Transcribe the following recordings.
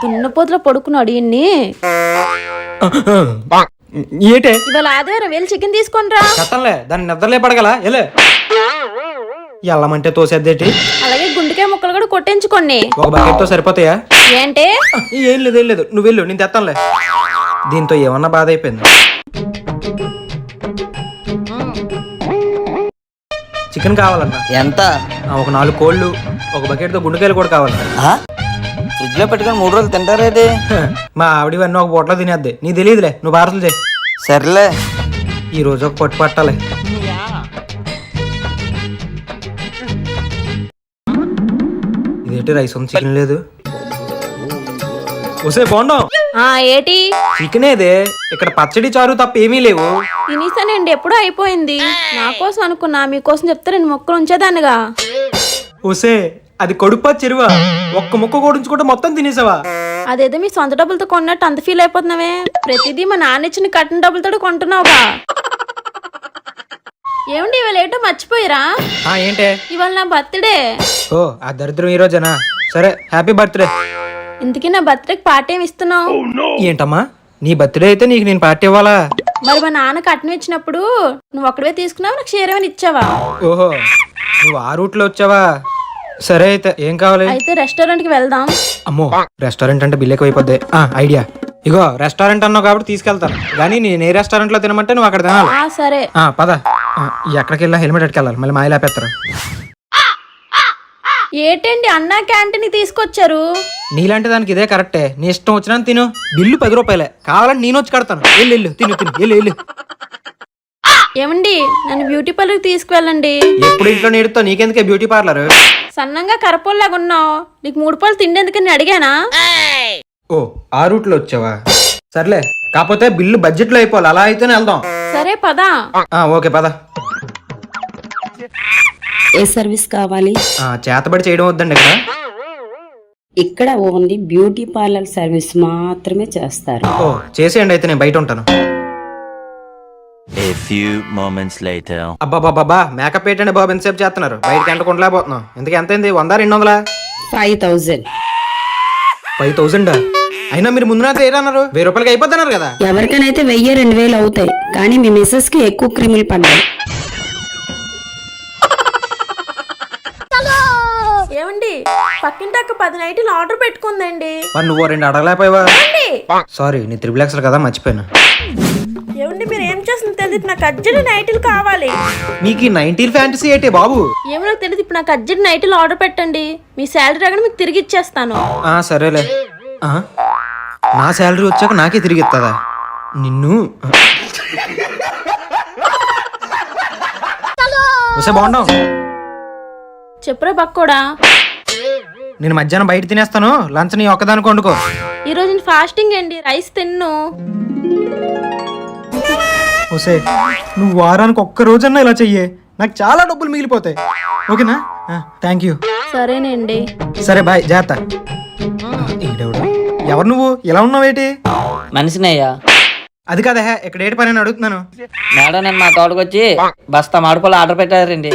దున్నపోతులో పడుకున్నాడు ఈయన్ని. ఏటే ఇవాళ ఆదివారం వెళ్ళి చికెన్ తీసుకొనిరా. కట్టంలే దాన్ని నిద్రలే పడగల ఎలే ఎల్లమంటే తోసేద్దేటి. అలాగే గుండెకాయ ముక్కలు కూడా కొట్టించుకోండి. ఒక బకెట్ తో సరిపోతాయా? ఏంటి ఏం లేదు నువ్వు వెళ్ళు, నేను తెస్తానులే. దీంతో ఏమన్నా బాధ అయిపోయింది. చికెన్ కావాలన్నా ఎంత? ఒక 4 కోళ్ళు, ఒక బకెట్ తో గుండెకాయలు కూడా కావాలి. ఫ్రిడ్జ్ లో పెట్టుకుని 3 రోజులు తింటారేది? మా ఆవిడవన్నీ ఒక పూటలో తినేద్ది. నీకు తెలియదులే, నువ్వు పార్సల్ చేయి. సర్లే. ఈ రోజు ఒక పట్టు పట్టాలి. ఇదేంటి రైస్ ఉంది, చికెన్ లేదు. వసే బాగుండం ఏటి చికెన్ ఏదే, ఇక్కడ పచ్చడి చారు తప్ప ఏమీ లేవు. తినేసానండి, ఎప్పుడో అయిపోయింది. నా కోసం అనుకున్నా, మీకోసం చెప్తే 2 ముక్కలు ఉంచేదాన్నిగా. వసే అది కడుపా చెరువా? ఒక్క ముక్క కోడించుకుంటే మొత్తం తినేసావా? అదేదో మీ సొంత డబ్బులతో కొన్నట్టు అంత ఫీల్ అయిపోతున్నావే. ప్రతిదీ మా నాన్న ఇచ్చిన కట్టిన డబ్బులతో కొంటున్నావుగా. ఏమండి ఇవాళ ఏంటో మర్చిపోయిరా? ఏంటే? ఇవాళ నా బర్త్డే. ఓ ఆ దరిద్రం ఈ రోజేనా? సరే హ్యాపీ బర్త్డే. ఇంతకీ నా బర్త్డేకి పార్టీ ఏమి ఇస్తున్నావు? ఏంటమ్మా నీ బర్త్డే అయితే నీకు నేను పార్టీ ఇవ్వాలా? మరి మా నాన్న కట్నం ఇచ్చినప్పుడు నువ్వు ఒక్కడే తీసుకున్నావు, నాకు షేర్ ఏమైనా ఇచ్చావా? ఓహో నువ్వు ఆ రూట్ లో వచ్చావా? సరే అయితే ఏం కావాలి? అయితే రెస్టారెంట్ కి వెళ్దాం. అమ్మో రెస్టారెంట్ అంటే బిల్ ఎక్కువ అయిపోద్ది. ఐడియా, ఇగో రెస్టారెంట్ అన్నావు కాబట్టి తీసుకెళ్తాను, కానీ నేను ఏ రెస్టారెంట్ లో తినమంటే నువ్వు అక్కడ తినాలి. సరే పద. ఎక్కడికి వెళ్ళా హెల్మెట్ ఎట్టుకెళ్ళాలి, మళ్ళీ మాయలేపేస్తారు. ఏంటండి అన్నా క్యాంటీన్ తీసుకొచ్చారు? నీలాంటి దానికి ఇదే కరెక్టే. నీ ఇష్టం వచ్చినా తిను, బిల్లు 10 రూపాయలే. కావాలని నేను వచ్చి కడతాను. వెళ్ళు తిను వెళ్ళు. ఏమండి నన్ను బ్యూటీ పార్లర్ తీసుకువెళ్ళండి. ఎప్పుడు ఇంట్లో నేడుతో నీకెందుకే బ్యూటీ పార్లర్? సన్నంగా కరపోల్లాగా ఉన్నావు, నీకు 3 పాలు తిండేందుకని అడిగానా? ఓ ఆ రూట్ లో వచ్చావా? సర్లే, కాకపోతే బిల్లు బడ్జెట్ లో అయిపోవాలి, అలా అయితేనే వెళ్దాం. సరే పదా. ఓకే పద. ఏ సర్వీస్ కావాలి? చేతబడి చేయడం వద్దండి ఇక్కడ. ఇక్కడ ఓన్లీ బ్యూటీ పార్లర్ సర్వీస్ మాత్రమే చేస్తారు. ఓ చేసేయండి, అయితే నేను బయట ఉంటాను. A few moments later. అబ్బాబాబా మేకప్ ఏంటండి బాబు, ఎంతసేపు చేస్తున్నారు? బయటకి ఎంటకుండలేకపోతున్నాం. ఎందుకు ఎంతైంది? 100 200? 5000. 5000? అయినా మీరు ముందు నాకు ఏరన్నారు, 1000 రూపాయలకి అయిపోతున్నారు కదా. ఎవరికైనా 1000 2000 అవుతాయి, కానీ మీ మిస్సెస్ కి ఎక్కువ క్రిములు పడ్డాయి. ఏమండి పక్కింటి అక్క 10 నైటీలు ఆర్డర్ పెట్టుకుందండి. మరి నువ్వు 2 అడగలేకపోయావా? సారీ, నీ 3 కదా మర్చిపోయాను. ఏమండి మీరు ఏం చేస్తుంది తెలియదు, నాకు అర్జెంట్ నైటీలు కావాలి. నీకు 90 ఫ్యాంటసీ ఏంటి బాబు? ఏమో నాకు తెలియదు, ఇప్పుడు నాకు అర్జెంట్ నైటీలు ఆర్డర్ పెట్టండి. మీ శాలరీ రాగానే మీకు తిరిగి ఇచ్చేస్తాను. సరేలే. నా శాలరీ వచ్చాక నాకే తిరిగి ఇస్తుందా? నిన్ను బాగుండవు. చెప్పురా బక్కోడా. నేను మధ్యాహ్నం బయట తినేస్తాను, లంచ్ నీ ఒక్కదానికి వండుకో. ఈ రోజు ఫాస్టింగ్ అండి, రైస్ తిన్ను. ఓసే నువ్వు వారానికి ఒక్క రోజన్నా ఇలా చెయ్యే, నాకు చాలా డబ్బులు మిగిలిపోతాయి. ఓకేనా? Thank you. సరేనండి. సరే బాయ్, జాగ్రత్త. ఎవరు నువ్వు? ఇలా ఉన్నావేటి? మనిషినయ్యా. అది కాదా, ఇక్కడ ఏటి పని అని అడుగుతున్నాను. మేడం నేను మా తోటకొచ్చి బస్తా మామిడిపళ్ళు ఆర్డర్ పెట్టారండి.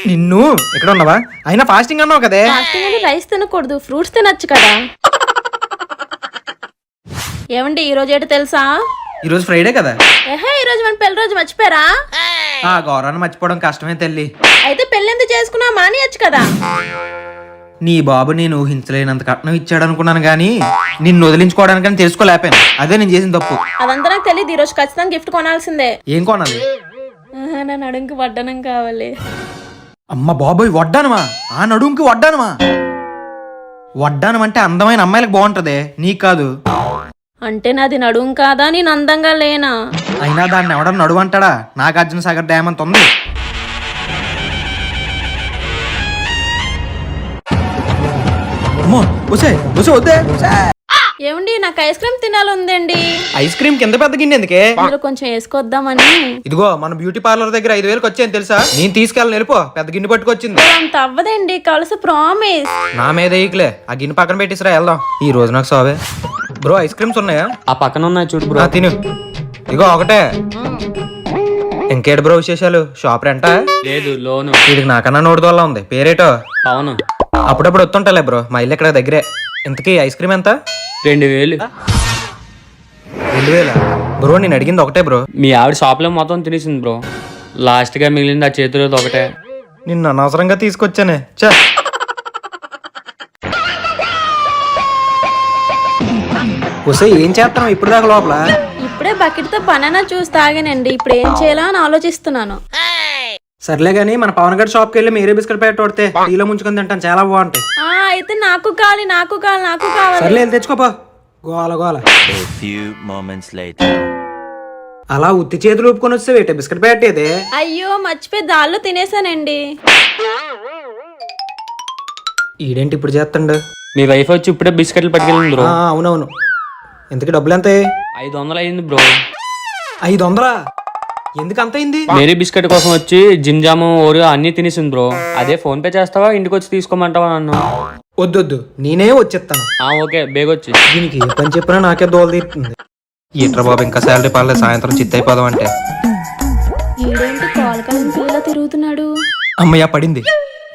నిన్ను ఇక్కడ ఉన్నావా? అయినా ఫాస్టింగ్ అన్నావు కదే. ఫాస్టింగ్ అంటే రైస్ తినకూడదు, ఫ్రూట్స్ తినొచ్చు కదా. ఏమండి ఈ రోజు ఏంటో తెలుసా? ఈ రోజు ఫ్రైడే కదా. ఈ రోజు మన పెళ్లి రోజు మర్చిపోయారా? గౌరవాన్ని మర్చిపోవడం కష్టమే తల్లి. అయితే పెళ్లి ఎందుకు చేసుకున్నా, మానేయచ్చు కదా. నీ బాబు నేను ఊహించలేనంత కట్నం ఇచ్చాడు అనుకున్నాను, గానీ నిన్ను వదిలించుకోవడానికని తెలుసుకోలేపాను. అదే నేను చేసిన తప్పు. అదంతా నాకు తెలియదు. ఈ రోజు ఖచ్చితంగా గిఫ్ట్ కొనాల్సిందే. ఏం కొనాలి? నా నడుంకి వడ్డనం కావాలి. అమ్మ బాబోయ్, వడ్డానమా? ఆ నడుంకి వడ్డానమా? వడ్డానం అంటే అందమైన అమ్మాయిలకు బాగుంటదే, నీకు కాదు. అంటే నాది నడుం కాదా, నేను అందంగా లేనా? అయినా దాన్ని ఎవడన్నా నడువు అంటాడా? నాగార్జున సాగర్ డ్యామ్ అంత ఉంది. వద్దే. ఏమండి నాకు ఐస్ క్రీమ్ తినాలందండి. ఐస్ క్రీమ్ కింద పెద్ద గిన్నె ఎందుకే? అందులో కొంచెం వేసుకొద్దామని. ఇదిగో మన బ్యూటీ పార్లర్ దగ్గర 5000 వచ్చాయని తెలుసా? నేను తీసుకెళ్ళని వెళ్ళిపో, పెద్ద గిన్నె పట్టుకొచ్చింది. అంత అవ్వదండి, కలిసి ప్రామిస్. నా మీద ఈకలే, ఆ గిన్నె పక్కన పెట్టిసరా, వెళ్దాం. ఈ రోజు నాకు సావే. బ్రో ఐస్ క్రీమ్స్ ఉన్నాయా? ఆ పక్కన ఉన్నాయి చూడు బ్రో. తిను. ఇగో ఒకటే. ఇంకేటి బ్రో విశేషాలు? షాప్ రెంటా? లేదు, లోను. వీడికి నాకన్నా 100 ఉంది. పేరేటో? అవును. అప్పుడప్పుడు వస్తుంటాలే బ్రో, మా ఇల్లు ఇక్కడ దగ్గరే. ఇంతకీ ఐస్ క్రీమ్ ఎంత? 2000. 2000 బ్రో, నేను అడిగింది ఒకటే బ్రో. మీ ఆవిడ షాప్లో మొత్తం తినేసింది బ్రో. లాస్ట్గా మిగిలింది ఆ చేతిలో ఒకటే. నిన్ను అనవసరంగా తీసుకొచ్చానే. చా వస్తే ఏం చేస్తాం ఇప్పుడు దాకా లోపల? ఇప్పుడే బకెట్ తో బనానా జ్యూస్ తాగానండి. ఇప్పుడు ఏం చేయాలా అని ఆలోచిస్తున్నాను. సర్లే గానీ మన పవన్ గారి షాప్కి వెళ్ళి మీరే బిస్కెట్ ప్యాకెట్ కొడితే టీలో ముంచుకొని తింటాను, చాలా బాగుంటాయి. అయితే నాకు కావాలి. సర్లే వెళ్ళి తెచ్చుకోపో. గోల గోల. A few moments later. అలా ఉత్తి చేతులు ఊపుకొని వస్తే వేటే బిస్కెట్ ప్యాకెట్ ఏదే? అయ్యో మర్చిపోయి దాల్లో తినేసానండి. ఈడేంటి ఇప్పుడు చేస్తాడు? మీ వైఫ్ వచ్చి ఇప్పుడే బిస్కెట్లు పట్టుకెళ్ళింది బ్రో. అవునవును. ఇంతకి డబ్బులు ఎంత? 500 అయింది బ్రో. 500? ఎందుకు అంత అయింది? మేరీ బిస్కెట్ కోసం వచ్చి జిమ్ జాము ఓరియో అన్ని తినేసింది బ్రో. అదే ఫోన్ పే చేస్తావా ఇంటికి వచ్చి తీసుకోమంటావా నన్ను? వద్దొద్దు, నేనే వచ్చేస్తాను. ఓకే బేగొచ్చి. దీనికి ఏ పని చెప్పినా నాకే దోల తీరుతుంది. ఏంట్రా బాబు, ఇంకా శాలరీ పర్లేదు, సాయంత్రం చిత్త అయిపోదాం అంటే. ఈడేంటి కాలకాలం పిల్ల తిరుగుతున్నాడు? అమ్మయ్య పడింది.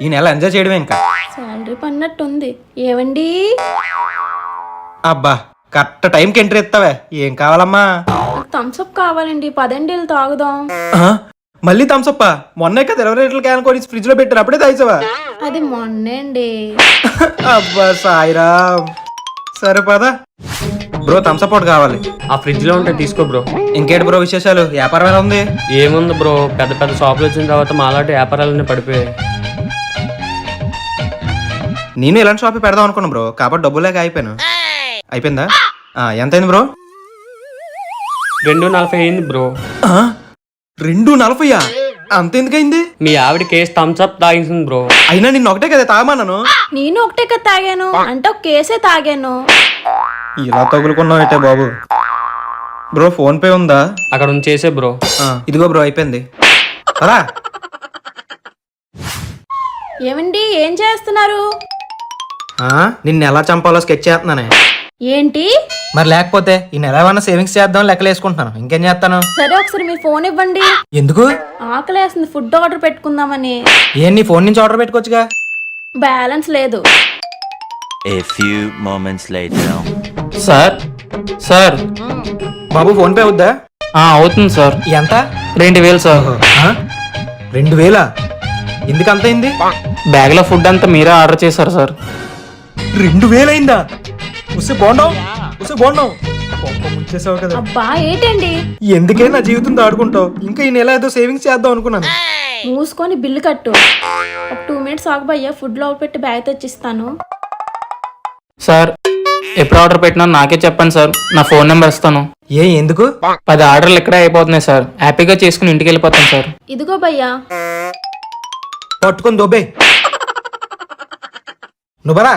ఈ నెల ఎంజాయ్ చేయడమే ఇంకా. శాలరీ పన్నట్టుంది. ఏవండి? అబ్బా, కరెక్ట్ టైంకి ఎంట్రీ ఇస్తావే. ఏం కావాలమ్మా? నాకు థమ్స్అప్ కావాలండి. పదండి వెళ్ళి తాగుదాం. మళ్ళీ థమ్స్అప్? మొన్నే కదా 20 లీటర్ల క్యాన్ కొని ఫ్రిడ్జ్ లో పెట్టారు, అప్పుడే తాగిసావా? అది మొన్నే అండి. అబ్బా సాయిరామ్. సరే పదా బ్రో, థమ్స్అప్ ఒకటి కావాలి. ఆ ఫ్రిడ్జ్ లో ఉంటే తీసుకో బ్రో. ఇంకేంటి బ్రో విశేషాలు? వ్యాపారం ఎలా ఉంది? ఏముంది బ్రో, పెద్ద పెద్ద షాపులు వచ్చిన తర్వాత మాలాంటి వ్యాపారాలన్నీ పడిపోయాయి. నేను ఇలాంటి షాప్ పెడదాం అనుకున్నా బ్రో, కాబట్టి డబ్బులు లేక అయిపోయాను. అయిపోయిందా? ఎంత అయింది బ్రో? 240 అయింది బ్రో. 240? అంత ఎందుకైంది? మీ ఆవిడ కేసు థమ్స్అప్ తాగించింది బ్రో. అయినా నిన్ను ఒకటే కదా తాగమన్నాను. నేను ఒకటే కదా తాగాను అంటే ఒక కేసే తాగాను. ఇలా తగులుకున్నావు అయితే బాబు. బ్రో ఫోన్ పే ఉందా? అక్కడ చేసే బ్రో. ఇదిగో బ్రో, అయిపోయింది. అలా ఏమండి ఏం చేస్తున్నారు? నిన్ను ఎలా చంపాలో స్కెచ్ చేస్తున్నానే. ఏంటి? మరి లేకపోతే ఈ నెల ఏమన్నా సేవింగ్స్ చేద్దాం లెక్కలు వేసుకుంటున్నాను. ఇంకేం చేస్తాను? సరే ఒకసారి మీ ఫోన్ ఇవ్వండి. ఎందుకు? ఆకలేస్తుంది, ఫుడ్ ఆర్డర్ పెట్టుకుందామని. ఏం నీ ఫోన్ నుంచి ఆర్డర్ పెట్టుకోవచ్చుగా. బ్యాలెన్స్ లేదు. A few moments later. Sir sir బాబు ఫోన్ పే అవుద్దా? అవుతుంది సార్. ఎంత? 2000 సార్. 2000? ఎందుకు అంత అయింది? బ్యాగ్ లో ఫుడ్ అంతా మీరే ఆర్డర్ చేశారు సార్. 2000 అయిందా? ఉసే బాగున్నావు, ఉసే బాగున్నావు. ముంచేసావు కదా. అబ్బా ఏంటండి? ఎందుకే నా జీవితంతో ఆడుకుంటావు? ఇంకా ఈ నెల ఏదో సేవింగ్స్ చేద్దాం అనుకున్నాను. మూసుకొని బిల్లు కట్టు. ఒక 2 మినిట్స్ ఆగబయ్యా, ఫుడ్ లో పెట్టి బ్యాగ్ తెచ్చిస్తాను. సార్ ఎప్పుడు ఆర్డర్ పెట్టినా నాకే చెప్పండి సార్, నా ఫోన్ నెంబర్ ఇస్తాను. ఎందుకు? 10 ఆర్డర్లు ఇక్కడే అయిపోతున్నాయి సార్. హ్యాపీగా చేసుకుని ఇంటికి వెళ్ళిపోతాను సార్. ఇదిగో భయ్యా. పట్టుకొని దొబ్బే. నువ్వు బరా.